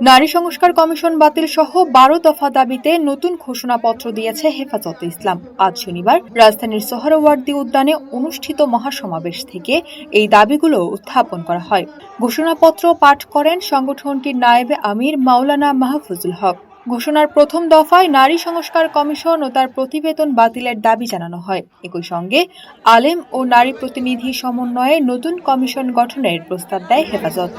নারী সংস্কার কমিশন বাতিল সহ ১২ দফা দাবিতে নতুন ঘোষণাপত্র দিয়েছে হেফাজতে ইসলাম। আজ শনিবার রাজধানীর সোহরাওয়ার্দী উদ্যানে অনুষ্ঠিত মহাসমাবেশ থেকে এই দাবিগুলো উত্থাপন করা হয়। ঘোষণাপত্র পাঠ করেন সংগঠনটির নায়েবে আমির মাওলানা মাহফুজুল হক। ঘোষণার প্রথম দফায় নারী সংস্কার কমিশন ও তার প্রতিবেদন বাতিলের দাবি জানানো হয়। একই সঙ্গে আলেম ও নারী প্রতিনিধি সমন্বয়ে নতুন কমিশন গঠনের প্রস্তাব দেয় হেফাজত।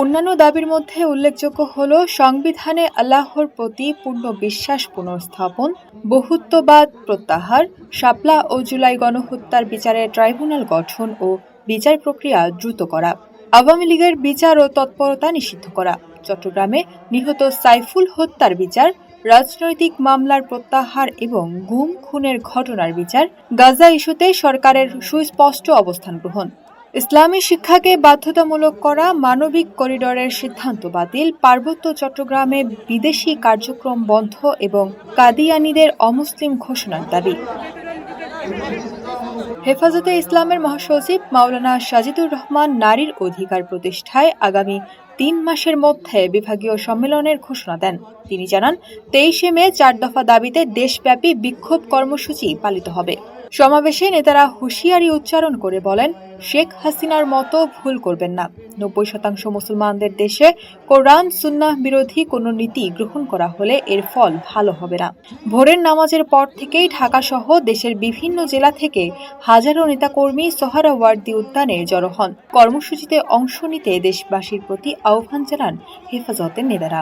অন্যান্য দাবির মধ্যে উল্লেখযোগ্য হল সংবিধানে আল্লাহর প্রতি পূর্ণ বিশ্বাস পুনর্স্থাপন, বহুত্ববাদ প্রত্যাহার, শাপলা ও জুলাই গণহত্যার বিচারে ট্রাইব্যুনাল গঠন ও বিচার প্রক্রিয়া দ্রুত করা, আওয়ামী লীগের বিচার ও তৎপরতা নিষিদ্ধ করা, চট্টগ্রামে নিহত সাইফুল হত্যার বিচার, রাজনৈতিক মামলার প্রত্যাহার এবং গুম খুনের ঘটনার বিচার, গাজা ইস্যুতে সরকারের সুস্পষ্ট অবস্থান গ্রহণ, ইসলামী শিক্ষাকে বাধ্যতামূলক করা, মানবিক করিডোরের সিদ্ধান্ত বাতিল, পার্বত্য চট্টগ্রামে বিদেশি কার্যক্রম বন্ধ এবং কাদিয়ানীদের অমুসলিম ঘোষণার দাবি। হেফাজতে ইসলামের মহাসচিব মাওলানা সাজিদুর রহমান নারীর অধিকার প্রতিষ্ঠায় আগামী ৩ মাসের মধ্যে বিভাগীয় সম্মেলনের ঘোষণা দেন। তিনি জানান, ২৩শে মে ৪ দফা দাবিতে দেশব্যাপী বিক্ষোভ কর্মসূচি পালিত হবে। সমাবেশে নেতারা হুঁশিয়ারি উচ্চারণ করে বলেন, শেখ হাসিনার মতো ভুল করবেন না। ৯০% মুসলমানদের দেশে কোরআন সুন্নাহ বিরোধী কোনো নীতি গ্রহণ করা হলে এর ফল ভালো হবে না। ভোরের নামাজের পর থেকেই ঢাকাসহ দেশের বিভিন্ন জেলা থেকে হাজারো নেতাকর্মী সোহরাওয়ার্দী উদ্যানে জড়ো হন। কর্মসূচিতে অংশ নিতে দেশবাসীর প্রতি আহ্বান জানান হেফাজতের নেতারা।